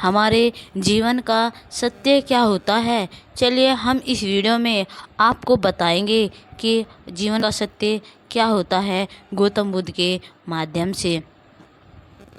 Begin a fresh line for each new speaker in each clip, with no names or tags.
हमारे जीवन का सत्य क्या होता है। चलिए हम इस वीडियो में आपको बताएंगे कि जीवन का सत्य क्या होता है गौतम बुद्ध के माध्यम से।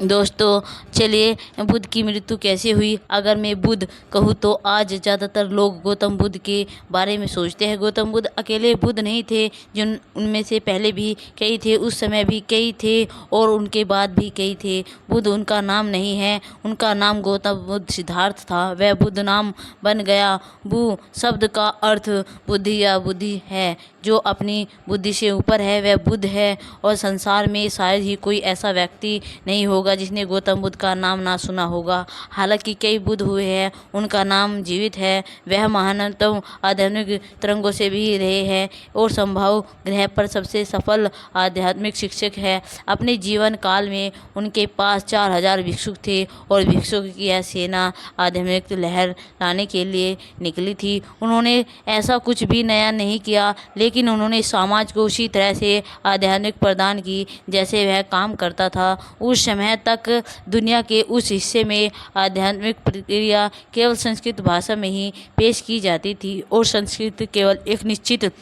दोस्तों चलिए, बुद्ध की मृत्यु कैसे हुई। अगर मैं बुद्ध कहूँ तो आज ज़्यादातर लोग गौतम बुद्ध के बारे में सोचते हैं। गौतम बुद्ध अकेले बुद्ध नहीं थे, जिन उनमें से पहले भी कई थे, उस समय भी कई थे और उनके बाद भी कई थे। बुद्ध उनका नाम नहीं है, उनका नाम गौतम बुद्ध सिद्धार्थ था। वह बुद्ध नाम बन गया। बु शब्द का अर्थ बुद्धि या बुद्धि है। जो अपनी बुद्धि से ऊपर है वह बुद्ध है। और संसार में शायद ही कोई ऐसा व्यक्ति नहीं होगा जिसने गौतम बुद्ध का नाम ना सुना होगा। हालांकि कई बुद्ध हुए हैं, उनका नाम जीवित है। वह महानतम आध्यात्मिक तरंगों से भी रहे हैं और संभव ग्रह पर सबसे सफल आध्यात्मिक शिक्षक है। अपने जीवन काल में उनके पास 4000 भिक्षुक थे और भिक्षुक की यह सेना आध्यात्मिक लहर लाने के लिए निकली थी। उन्होंने ऐसा कुछ भी नया नहीं किया, लेकिन उन्होंने समाज को उसी तरह से आध्यात्मिक प्रदान की जैसे वह काम करता था। उस समय तक दुनिया के उस हिस्से में आध्यात्मिक प्रक्रिया केवल संस्कृत भाषा में ही पेश की जाती थी और संस्कृत केवल एक निश्चित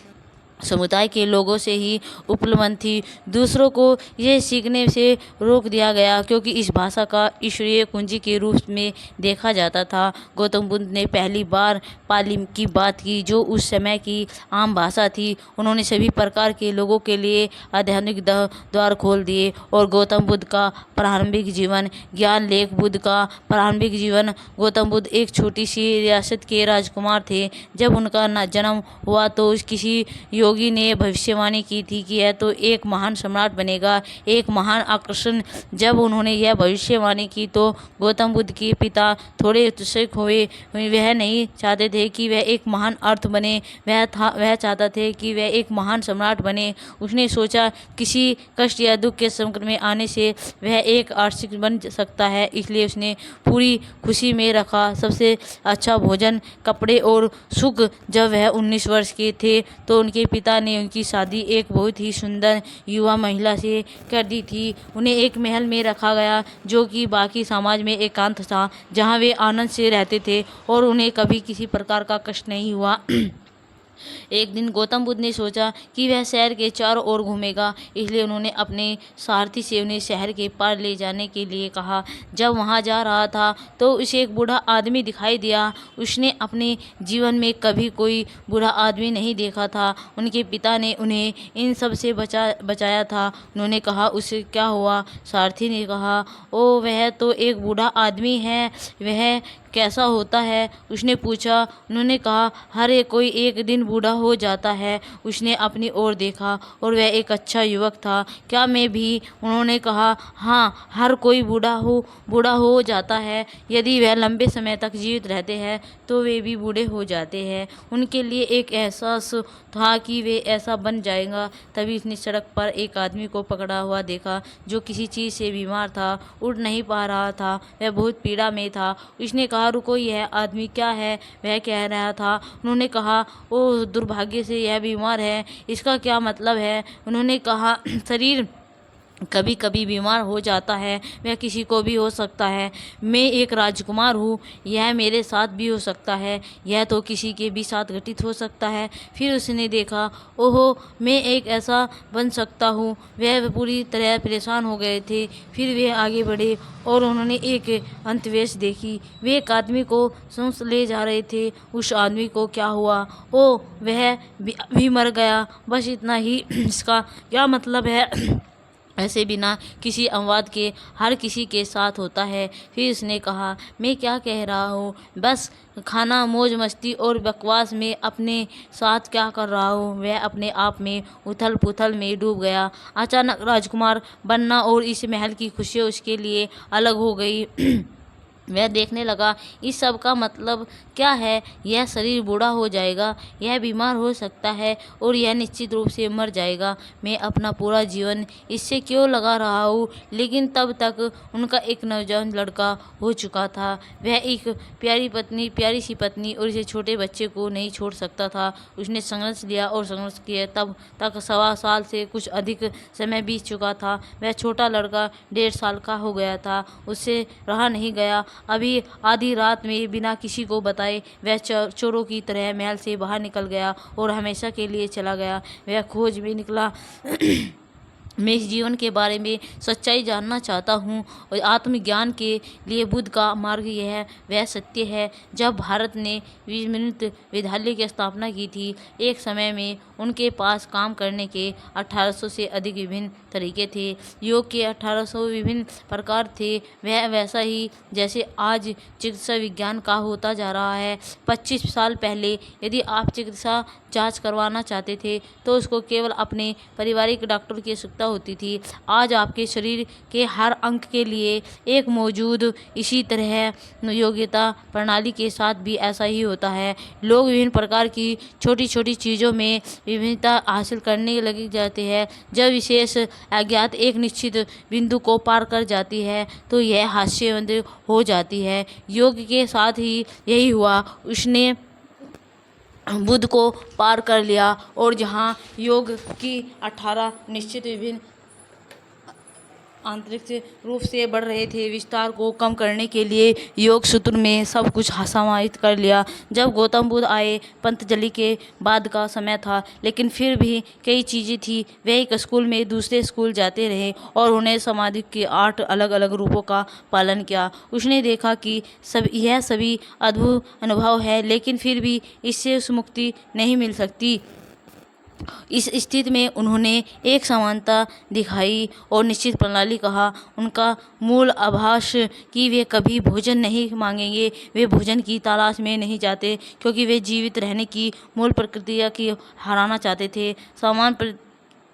समुदाय के लोगों से ही उपलब्ध थी। दूसरों को यह सीखने से रोक दिया गया क्योंकि इस भाषा का ईश्वरीय कुंजी के रूप में देखा जाता था। गौतम बुद्ध ने पहली बार पाली की बात की, जो उस समय की आम भाषा थी। उन्होंने सभी प्रकार के लोगों के लिए आध्यात्मिक द्वार खोल दिए और गौतम बुद्ध का प्रारंभिक जीवन। ज्ञान लेख बुद्ध का प्रारंभिक जीवन। गौतम बुद्ध एक छोटी सी रियासत के राजकुमार थे। जब उनका जन्म हुआ तो किसी योगी ने भविष्यवाणी की थी कि यह तो एक महान सम्राट बनेगा, एक महान आकर्षण। जब उन्होंने यह भविष्यवाणी की तो गौतम बुद्ध के पिता थोड़े उत्सुक हुए। वह नहीं चाहते थे कि वह एक महान अर्थ बने, वह चाहता थे कि वह एक महान सम्राट बने। उसने सोचा किसी कष्ट या दुख के संकट में आने से वह एक आर्थिक बन सकता है, इसलिए उसने पूरी खुशी में रखा सबसे अच्छा भोजन, कपड़े और सुख। जब वह 19 वर्ष के थे तो उनके पिता ने उनकी शादी एक बहुत ही सुंदर युवा महिला से कर दी थी। उन्हें एक महल में रखा गया जो कि बाकी समाज में एकांत था, जहां वे आनंद से रहते थे और उन्हें कभी किसी प्रकार का कष्ट नहीं हुआ। एक दिन गौतम बुद्ध ने सोचा कि वह शहर के चारों ओर घूमेगा, इसलिए उन्होंने अपने सारथी से उन्हें शहर के पार ले जाने के लिए कहा। जब वहां जा रहा था तो उसे एक बूढ़ा आदमी दिखाई दिया। उसने अपने जीवन में कभी कोई बूढ़ा आदमी नहीं देखा था। उनके पिता ने उन्हें इन सब से बचाया था। उन्होंने कहा, उसे क्या हुआ? सारथी ने कहा, ओ वह तो एक बूढ़ा आदमी है। वह कैसा होता है? उसने पूछा। उन्होंने कहा, हर कोई एक दिन बूढ़ा हो जाता है। उसने अपनी ओर देखा और वह एक अच्छा युवक था। क्या मैं भी? उन्होंने कहा, हाँ, हर कोई बूढ़ा हो जाता है। यदि वह लंबे समय तक जीवित रहते हैं तो वे भी बूढ़े हो जाते हैं। उनके लिए एक एहसास था कि वे ऐसा बन जाएगा। तभी उसने सड़क पर एक आदमी को पकड़ा हुआ देखा जो किसी चीज़ से बीमार था, उठ नहीं पा रहा था, वह बहुत पीड़ा में था। उसने कहा, रुको, यह आदमी क्या है? वह कह रहा था। उन्होंने कहा, ओ दुर्भाग्य से यह बीमार है, इसका क्या मतलब है? उन्होंने कहा, शरीर कभी कभी बीमार हो जाता है, वह किसी को भी हो सकता है। मैं एक राजकुमार हूँ, यह मेरे साथ भी हो सकता है, यह तो किसी के भी साथ घटित हो सकता है। फिर उसने देखा, ओहो, मैं एक ऐसा बन सकता हूँ। वह पूरी तरह परेशान हो गए थे। फिर वे आगे बढ़े और उन्होंने एक अंतवेश देखी। वे एक आदमी को सांस ले जा रहे थे। उस आदमी को क्या हुआ? ओ, वह भी मर गया। बस इतना ही। इसका क्या मतलब है? ऐसे बिना किसी अनुवाद के हर किसी के साथ होता है। फिर उसने कहा, मैं क्या कह रहा हूँ? बस खाना, मौज मस्ती और बकवास में अपने साथ क्या कर रहा हूँ? वह अपने आप में उथल पुथल में डूब गया। अचानक राजकुमार बनना और इस महल की खुशियाँ उसके लिए अलग हो गई। वह देखने लगा, इस सब का मतलब क्या है? यह शरीर बूढ़ा हो जाएगा, यह बीमार हो सकता है और यह निश्चित रूप से मर जाएगा। मैं अपना पूरा जीवन इससे क्यों लगा रहा हूँ? लेकिन तब तक उनका एक नौजवान लड़का हो चुका था। वह एक प्यारी सी पत्नी और इसे छोटे बच्चे को नहीं छोड़ सकता था। उसने संघर्ष लिया और संघर्ष किया। तब तक 1.25 साल से कुछ अधिक समय बीत चुका था। वह छोटा लड़का 1.5 साल का हो गया था। उससे रहा नहीं गया अभी आधी रात में बिना किसी को बताए वह चोरों की तरह महल से बाहर निकल गया और हमेशा के लिए चला गया। वह खोज में निकला। मैं इस जीवन के बारे में सच्चाई जानना चाहता हूँ और आत्मज्ञान के लिए बुद्ध का मार्ग यह है, वह सत्य है। जब भारत ने विश्व विद्यालय की स्थापना की थी, एक समय में उनके पास काम करने के 1800 से अधिक विभिन्न तरीके थे। योग के 1800 विभिन्न प्रकार थे। वह वैसा ही जैसे आज चिकित्सा विज्ञान का होता जा रहा है। 25 साल पहले यदि आप चिकित्सा जांच करवाना चाहते थे तो उसको केवल अपने पारिवारिक डॉक्टर की आवश्यकता होती थी। आज आपके शरीर के हर अंग के लिए एक मौजूद इसी तरह योग्यता प्रणाली के साथ भी ऐसा ही होता है। लोग विभिन्न प्रकार की छोटी छोटी चीज़ों में विभिन्नता हासिल करने लगे जाते हैं। जब विशेष अज्ञात एक निश्चित बिंदु को पार कर जाती है तो यह हास्यवंत हो जाती है। योग के साथ ही यही हुआ। उसने बुद्ध को पार कर लिया और जहाँ योग की 18 निश्चित विभिन्न आंतरिक रूप से बढ़ रहे थे, विस्तार को कम करने के लिए योग सूत्र में सब कुछ समाहित कर लिया। जब गौतम बुद्ध आए, पतंजलि के बाद का समय था, लेकिन फिर भी कई चीज़ें थी। वे एक स्कूल में दूसरे स्कूल जाते रहे और उन्हें समाधि के 8 अलग अलग रूपों का पालन किया। उसने देखा कि यह सभी अद्भुत अनुभव है, लेकिन फिर भी इससे मुक्ति नहीं मिल सकती। इस स्थिति में उन्होंने एक समानता दिखाई और निश्चित प्रणाली कहा। उनका मूल आभास कि वे कभी भोजन नहीं मांगेंगे। वे भोजन की तलाश में नहीं जाते क्योंकि वे जीवित रहने की मूल प्रक्रिया की हराना चाहते थे।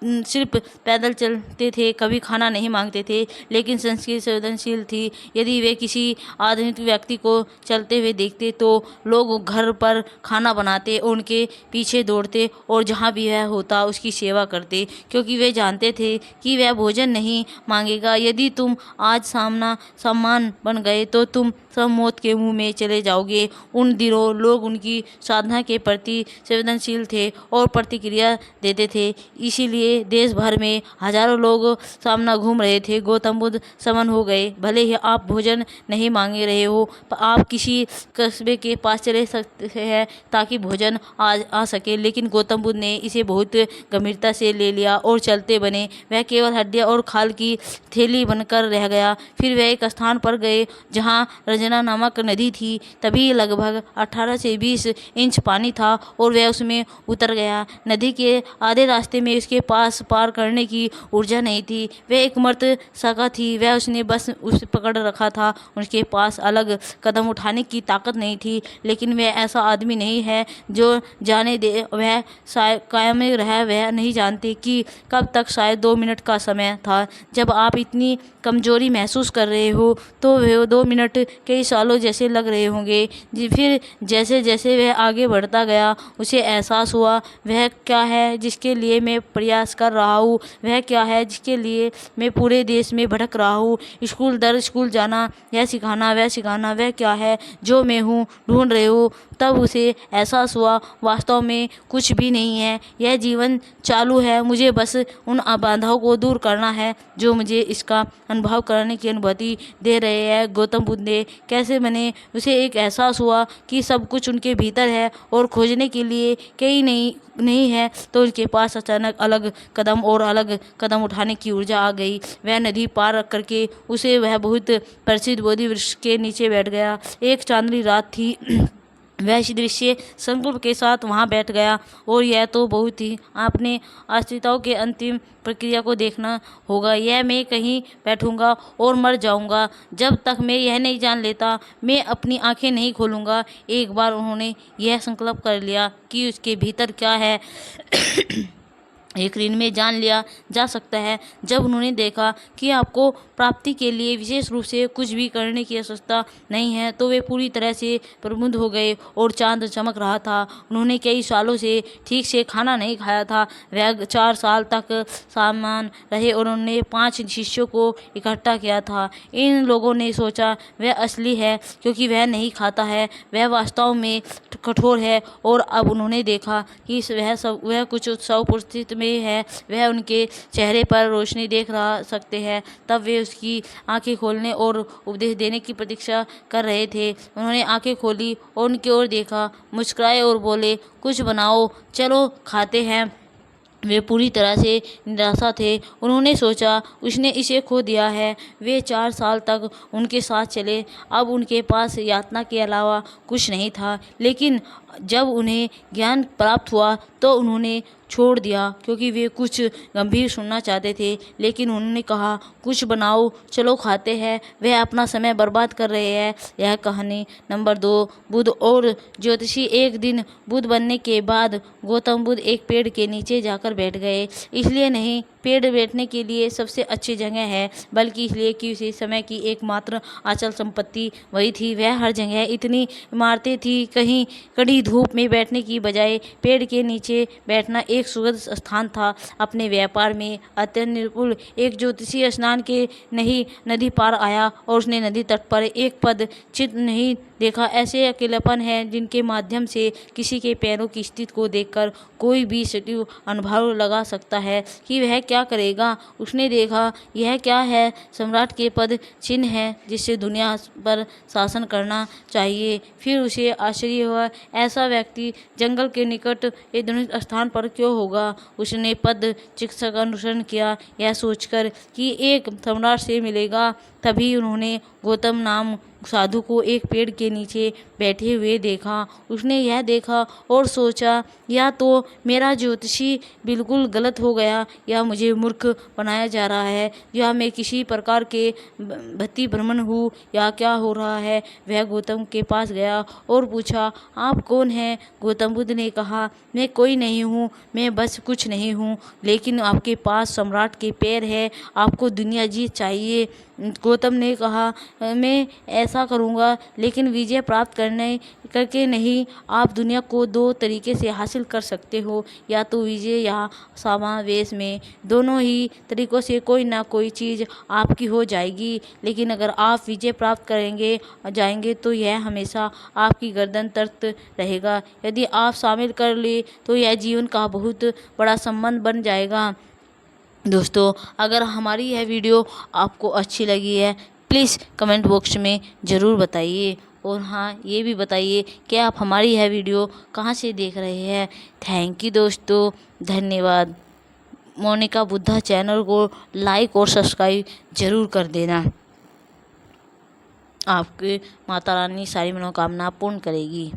सिर्फ पैदल चलते थे, कभी खाना नहीं मांगते थे, लेकिन संस्कृति संवेदनशील थी। यदि वे किसी आधुनिक व्यक्ति को चलते हुए देखते तो लोग घर पर खाना बनाते, उनके पीछे दौड़ते और जहाँ भी वह होता उसकी सेवा करते, क्योंकि वे जानते थे कि वह भोजन नहीं मांगेगा। यदि तुम आज सम्मान बन गए तो तुम सब मौत के मुंह में चले जाओगे। उन दिनों लोग उनकी साधना के प्रति संवेदनशील थे और प्रतिक्रिया देते थे। इसीलिए देश भर में हजारों लोग सामना घूम रहे थे। गौतम बुद्ध समन हो गए। भले ही आप भोजन नहीं मांग रहे हो, आप किसी कस्बे के पास चले सकते हैं ताकि भोजन आ सके, लेकिन गौतम बुद्ध ने इसे बहुत गंभीरता से ले लिया और चलते बने। वह केवल हड्डियां और खाल की थैली बनकर रह गया। फिर वह एक स्थान पर गए जहाँ रंजना नामक नदी थी। तभी लगभग 18 से 20 इंच पानी था और वह उसमें उतर गया। नदी के आधे रास्ते में उसके पास पार करने की ऊर्जा नहीं थी। वह एक मर्द सका थी। वह उसने बस उसे पकड़ रखा था। उसके पास अलग कदम उठाने की ताकत नहीं थी, लेकिन वह ऐसा आदमी नहीं है जो जाने दे वह कायम रहा। वह नहीं जानते कि कब तक, शायद 2 मिनट का समय था। जब आप इतनी कमजोरी महसूस कर रहे हो तो वह 2 मिनट कई सालों जैसे लग रहे होंगे। फिर जैसे जैसे वह आगे बढ़ता गया उसे एहसास हुआ वह क्या है जिसके लिए मैं प्रयास कर रहा हूँ, वह क्या है जिसके लिए मैं पूरे देश में भटक रहा हूँ। स्कूल दर स्कूल जाना, यह सिखाना वह सिखाना, वह क्या है जो मैं हूँ ढूंढ रहे हो। तब उसे एहसास हुआ वास्तव में कुछ भी नहीं है, यह जीवन चालू है। मुझे बस उन बाधाओं को दूर करना है जो मुझे इसका अनुभव करने की अनुभूति दे रहे हैं। गौतम बुद्ध ने कैसे बने? उसे एक एहसास हुआ कि सब कुछ उनके भीतर है और खोजने के लिए कहीं नहीं है। तो उनके पास अचानक अलग कदम उठाने की ऊर्जा आ गई। वह नदी पार करके वह बहुत प्रसिद्ध बोधि वृक्ष के नीचे बैठ गया। एक चांदनी रात थी। वह इस दृश्य संकल्प के साथ वहां बैठ गया और यह तो बहुत ही अपने अस्तित्व के अंतिम प्रक्रिया को देखना होगा। यह मैं कहीं बैठूंगा और मर जाऊंगा जब तक मैं यह नहीं जान लेता, मैं अपनी आंखें नहीं खोलूंगा। एक बार उन्होंने यह संकल्प कर लिया कि उसके भीतर क्या है एक ऋण में जान लिया जा सकता है। जब उन्होंने देखा कि आपको प्राप्ति के लिए विशेष रूप से कुछ भी करने की आवश्यकता नहीं है तो वे पूरी तरह से प्रबुद्ध हो गए और चांद चमक रहा था। उन्होंने कई सालों से ठीक से खाना नहीं खाया था। वह 4 साल तक सामान रहे और उन्होंने 5 शिष्यों को इकट्ठा किया था। इन लोगों ने सोचा वह असली है क्योंकि वह नहीं खाता है, वह वास्तव में कठोर है। और अब उन्होंने देखा कि वह कुछ उत्सव परिस्थिति में रहे हैं वह उनके चेहरे पर रोशनी देख रहा सकते हैं। तब वे उसकी आंखें खोलने और उपदेश देने की प्रतीक्षा कर रहे थे। उन्होंने आंखें खोली और उनकी ओर देखा, मुस्कुराए और बोले, कुछ बनाओ, चलो खाते हैं। वे पूरी तरह से निराशा थे। उन्होंने सोचा उसने इसे खो दिया है। वे 4 साल तक उनके साथ चले। अब उनके पास यातना के अलावा कुछ नहीं था। लेकिन जब उन्हें ज्ञान प्राप्त हुआ तो उन्होंने छोड़ दिया, क्योंकि वे कुछ गंभीर सुनना चाहते थे। लेकिन उन्होंने कहा, कुछ बनाओ, चलो खाते हैं। वह अपना समय बर्बाद कर रहे हैं। यह कहानी नंबर 2। बुद्ध और ज्योतिषी। एक दिन बुद्ध बनने के बाद गौतम बुद्ध एक पेड़ के नीचे जाकर बैठ गए। इसलिए नहीं पेड़ बैठने के लिए सबसे अच्छी जगह है, बल्कि इसलिए कि उसी समय की एकमात्र अचल संपत्ति वही थी। वह हर जगह इतनी इमारतें थी, कहीं कड़ी धूप में बैठने की बजाय पेड़ के नीचे बैठना एक सुखद स्थान था। अपने व्यापार में अत्यंत निपुण एक ज्योतिषी स्नान के नहीं नदी पार आया और उसने नदी तट पर एक पद चिन्ह नहीं देखा। ऐसे अकेलापन है जिनके माध्यम से किसी के पैरों की स्थिति को देखकर कोई भी सटीक अनुभव लगा सकता है कि वह क्या करेगा। उसने देखा, यह क्या है? सम्राट के पद चिन्ह है जिससे दुनिया पर शासन करना चाहिए। फिर उसे आश्चर्य हुआ, ऐसा व्यक्ति जंगल के निकट एक दुर्गम स्थान पर क्यों होगा। उसने पद चिकित्सा का अनुसरण किया, यह सोचकर कि एक सम्राट से मिलेगा। तभी उन्होंने गौतम नाम साधु को एक पेड़ के नीचे बैठे हुए देखा। उसने यह देखा और सोचा, या तो मेरा ज्योतिषी बिल्कुल गलत हो गया, या मुझे मूर्ख बनाया जा रहा है, या मैं किसी प्रकार के भक्ति भ्रमण हूँ, या क्या हो रहा है। वह गौतम के पास गया और पूछा, आप कौन हैं? गौतम बुद्ध ने कहा, मैं कोई नहीं हूँ, मैं बस कुछ नहीं हूँ, लेकिन आपके पास सम्राट के पैर है, आपको दुनिया जीत चाहिए। गौतम ने कहा, मैं ऐसा करूँगा, लेकिन विजय प्राप्त करके नहीं। आप दुनिया को 2 तरीके से हासिल कर सकते हो, या तो विजय या समावेश में। दोनों ही तरीकों से कोई ना कोई चीज़ आपकी हो जाएगी, लेकिन अगर आप विजय प्राप्त करेंगे जाएंगे तो यह हमेशा आपकी गर्दन तख्त रहेगा। यदि आप शामिल कर ले तो यह जीवन का बहुत बड़ा संबंध बन जाएगा। दोस्तों, अगर हमारी यह वीडियो आपको अच्छी लगी है, प्लीज़ कमेंट बॉक्स में ज़रूर बताइए। और हाँ, ये भी बताइए कि आप हमारी यह वीडियो कहाँ से देख रहे हैं। थैंक यू दोस्तों, धन्यवाद। मोनिका बुद्धा चैनल को लाइक और सब्सक्राइब ज़रूर कर देना। आपकी माता रानी सारी मनोकामना पूर्ण करेगी।